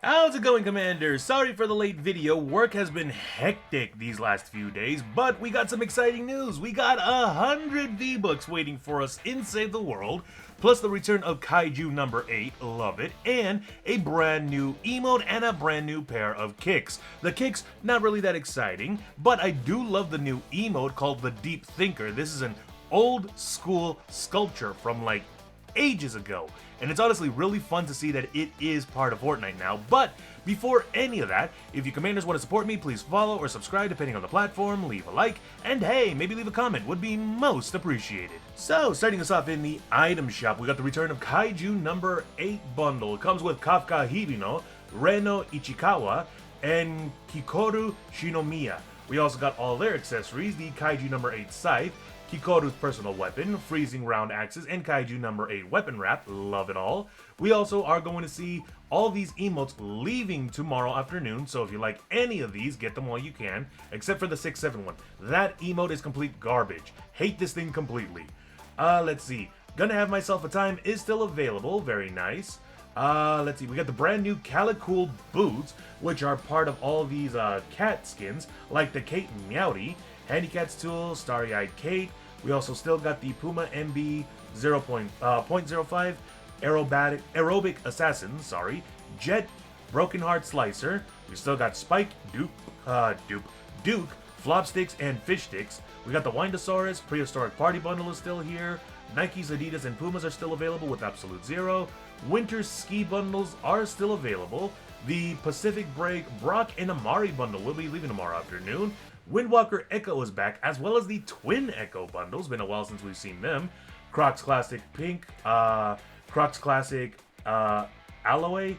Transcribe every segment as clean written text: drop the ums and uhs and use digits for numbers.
How's it going, Commander? Sorry for the late video. Work has been hectic these last few days, but we got some exciting news. We got 100 V-Bucks waiting for us in Save the World, plus the return of Kaiju number 8, love it, and a brand new emote and a brand new pair of kicks. The kicks, not really that exciting, but I do love the new emote called the Deep Thinker. This is an old school sculpture from like ages ago, and it's honestly really fun to see that it is part of Fortnite now. But before any of that, if you commanders want to support me, please follow or subscribe depending on the platform, leave a like, and hey, maybe leave a comment, would be most appreciated. So, starting us off in the item shop, we got the return of Kaiju number 8 bundle. It comes with Kafka Hibino, Reno Ichikawa, and Kikoru Shinomiya. We also got all their accessories, the Kaiju number 8 scythe, Kikoru's personal weapon, freezing round axes, and Kaiju number 8 weapon wrap, love it all. We also are going to see all these emotes leaving tomorrow afternoon, so if you like any of these, get them while you can, except for the 6-7 one. That emote is complete garbage. Hate this thing completely. Let's see. Gonna Have Myself a Time is still available, very nice. Let's see, we got the brand new Calicool boots, which are part of all these cat skins, like the Kate Meowdy, Handycat's Tool, Starry-Eyed Kate. We also still got the Puma MB 0.05, Aerobic Assassin, Jet, Broken Heart Slicer. We still got Spike, Duke, Flop Sticks, and Fish Sticks. We got the Windosaurus, Prehistoric Party Bundle is still here. Nikes, Adidas, and Pumas are still available with Absolute Zero. Winter Ski Bundles are still available. The Pacific Break Brock and Amari Bundle will be leaving tomorrow afternoon. Windwalker Echo is back, as well as the Twin Echo bundles. Been a while since we've seen them. Crocs Classic Pink, Crocs Classic Alloy,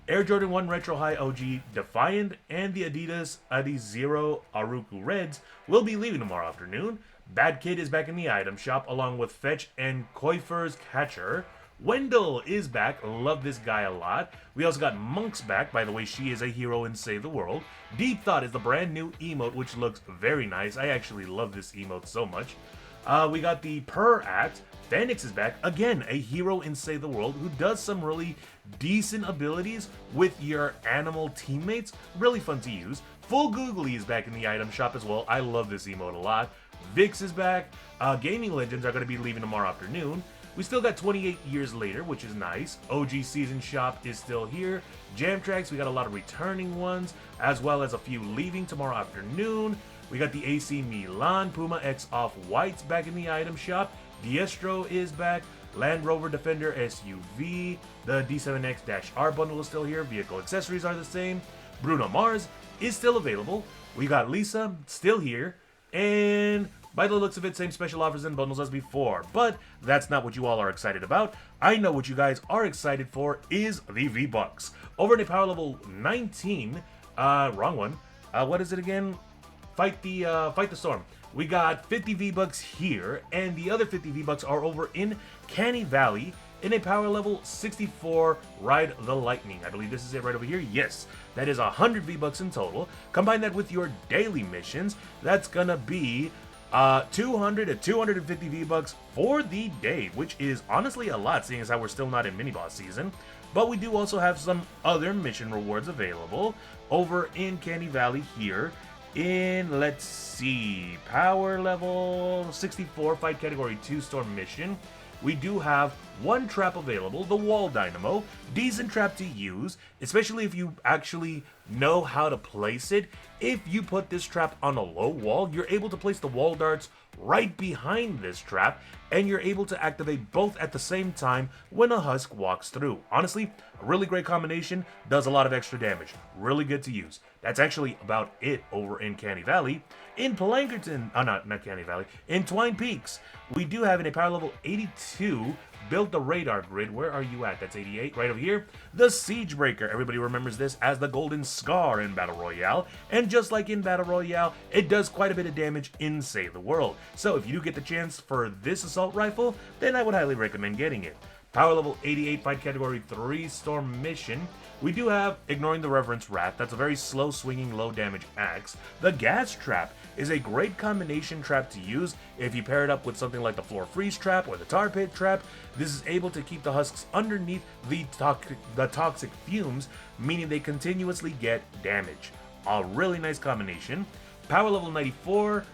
Air Jordan 1 Retro High OG Defiant, and the Adidas Adizero Aruku Reds will be leaving tomorrow afternoon. Bad Kid is back in the item shop, along with Fetch and Koifer's Catcher. Wendell is back, love this guy a lot. We also got Monk's back, by the way, she is a hero in Save the World. Deep Thought is the brand new emote, which looks very nice. I actually love this emote so much. We got the Purr Act. Phoenix is back, again, a hero in Save the World who does some really decent abilities with your animal teammates. Really fun to use. Full Googly is back in the item shop as well. I love this emote a lot. Vix is back. Gaming Legends are going to be leaving tomorrow afternoon. We still got 28 years later, which is nice. OG Season Shop is still here. Jam Tracks, we got a lot of returning ones, as well as a few leaving tomorrow afternoon. We got the AC Milan Puma X Off-Whites back in the item shop. Diestro is back. Land Rover Defender SUV. The D7X-R bundle is still here. Vehicle accessories are the same. Bruno Mars is still available. We got Lisa still here. And by the looks of it, same special offers and bundles as before. But that's not what you all are excited about. I know what you guys are excited for is the V-Bucks. Over in a power level 19, wrong one. What is it again? Fight the Storm. We got 50 V-Bucks here, and the other 50 V-Bucks are over in Canny Valley in a power level 64, Ride the Lightning. I believe this is it right over here. Yes, that is 100 V-Bucks in total. Combine that with your daily missions, that's gonna be 200 to 250 V-Bucks for the day, which is honestly a lot, seeing as how we're still not in mini-boss season. But we do also have some other mission rewards available over in Canny Valley here in, let's see, power level 64, fight category 2 storm mission. We do have one trap available, the Wall Dynamo. Decent trap to use, especially if you actually know how to place it. If you put this trap on a low wall, you're able to place the wall darts right behind this trap, and you're able to activate both at the same time when a husk walks through. Honestly, a really great combination, does a lot of extra damage. Really good to use. That's actually about it over in Canny Valley. In Plankerton, not Canny Valley, in Twine Peaks, we do have in a power level 82, build the radar grid. Where are you at? That's 88, right over here. The Siegebreaker. Everybody remembers this as the Golden Scar in Battle Royale. And just like in Battle Royale, it does quite a bit of damage in Save the World. So if you do get the chance for this assault rifle, then I would highly recommend getting it. Power level 88, fight category 3 storm mission. We do have Ignoring the Reverence Wrath. That's a very slow swinging, low damage axe. The Gas Trap is a great combination trap to use if you pair it up with something like the floor freeze trap or the tar pit trap. This is able to keep the husks underneath the toxic fumes, meaning they continuously get damage. A really nice combination. Power level 94.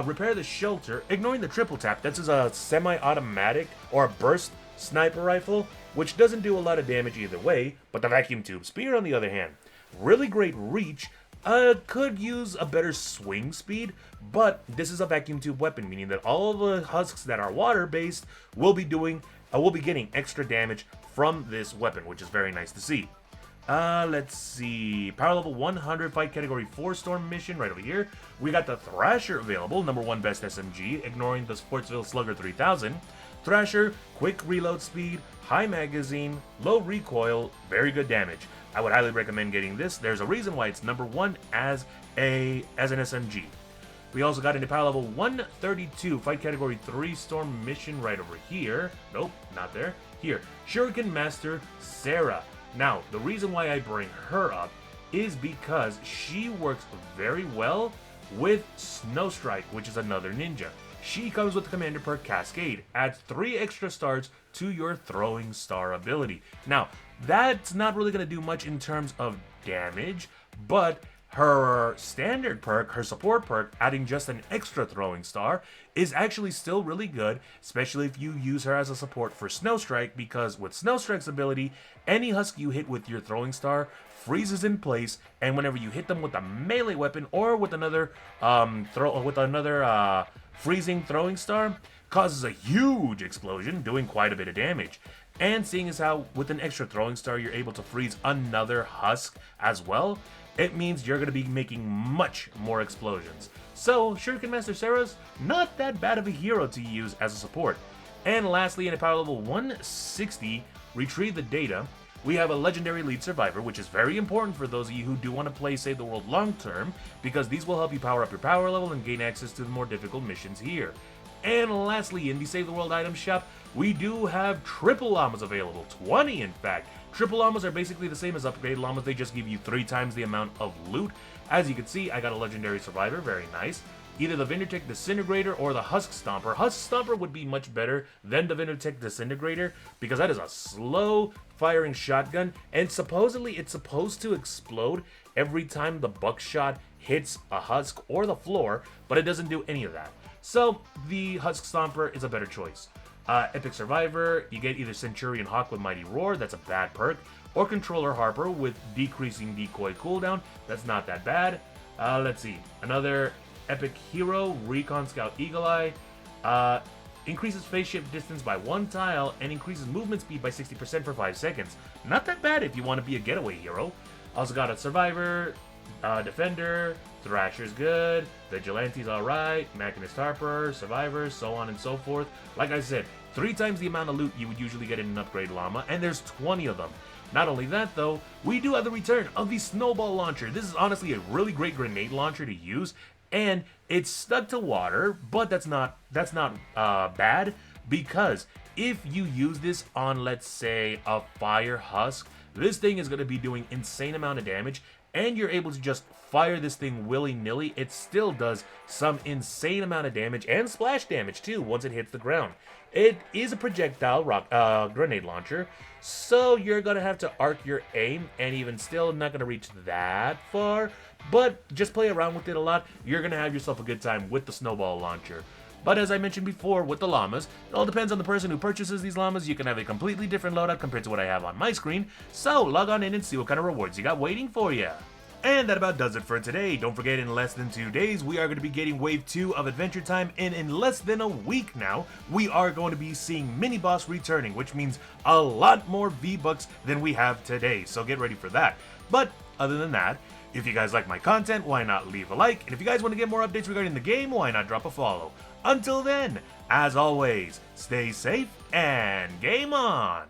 Repair the shelter, ignoring the triple tap. This is a semi-automatic or a burst sniper rifle, which doesn't do a lot of damage either way, but the vacuum tube spear, on the other hand, really great reach. Could use a better swing speed, but this is a vacuum tube weapon, meaning that all the husks that are water-based will be getting extra damage from this weapon, which is very nice to see. Let's see. Power level 100, fight category 4 storm mission right over here. We got the Thrasher available, number 1 best SMG, ignoring the Sportsville Slugger 3000. Thrasher, quick reload speed, high magazine, low recoil, very good damage. I would highly recommend getting this. There's a reason why it's number 1 as an SMG. We also got into power level 132, fight category 3 storm mission right over here. Nope, not there. Here, Shuriken Master Sarah. Now, the reason why I bring her up is because she works very well with Snow Strike, which is another ninja. She comes with the commander perk Cascade, adds 3 extra stars to your throwing star ability. Now, that's not really going to do much in terms of damage, but her standard perk, her support perk, adding just an extra throwing star, is actually still really good, especially if you use her as a support for Snow Strike, because with Snow Strike's ability, any husk you hit with your throwing star freezes in place, and whenever you hit them with a melee weapon or with another freezing throwing star, causes a huge explosion, doing quite a bit of damage. And seeing as how with an extra throwing star you're able to freeze another husk as well, it means you're going to be making much more explosions. So, Shuriken Master Sarah's not that bad of a hero to use as a support. And lastly, in a power level 160, retrieve the data, we have a legendary lead survivor, which is very important for those of you who do want to play Save the World long term, because these will help you power up your power level and gain access to the more difficult missions here. And lastly, in the Save the World item shop, we do have triple llamas available, 20 in fact. Triple llamas are basically the same as upgraded llamas, they just give you 3 times the amount of loot. As you can see, I got a legendary survivor, very nice. Either the Vbucks Disintegrator or the Husk Stomper. Husk Stomper would be much better than the Vbucks Disintegrator, because that is a slow firing shotgun, and supposedly it's supposed to explode every time the buckshot hits a husk or the floor, but it doesn't do any of that. So the Husk Stomper is a better choice. Epic Survivor, you get either Centurion Hawk with Mighty Roar, that's a bad perk, or Controller Harper with decreasing decoy cooldown, that's not that bad. Let's see, another Epic Hero, Recon Scout Eagle Eye, increases phase shift distance by 1 tile and increases movement speed by 60% for 5 seconds. Not that bad if you want to be a getaway hero. Also got a Survivor, Defender, Thrasher's good, Vigilante's alright, Machinist Harper, Survivor, so on and so forth. Like I said, 3 times the amount of loot you would usually get in an upgrade llama, and there's 20 of them. Not only that though, we do have the return of the Snowball Launcher. This is honestly a really great grenade launcher to use, and it's stuck to water, but that's not bad, because if you use this on, let's say, a fire husk, this thing is going to be doing insane amount of damage, and you're able to just fire this thing willy-nilly. It still does some insane amount of damage, and splash damage too once it hits the ground. It is a projectile grenade launcher, so you're going to have to arc your aim, and even still not going to reach that far, but just play around with it a lot. You're going to have yourself a good time with the Snowball Launcher. But as I mentioned before with the llamas, it all depends on the person who purchases these llamas. You can have a completely different loadout compared to what I have on my screen, so log on in and see what kind of rewards you got waiting for you. And that about does it for today. Don't forget, in less than 2 days, we are going to be getting Wave 2 of Adventure Time, and in less than a week now, we are going to be seeing Mini-Boss returning, which means a lot more V-Bucks than we have today, so get ready for that. But other than that, if you guys like my content, why not leave a like? And if you guys want to get more updates regarding the game, why not drop a follow? Until then, as always, stay safe and game on!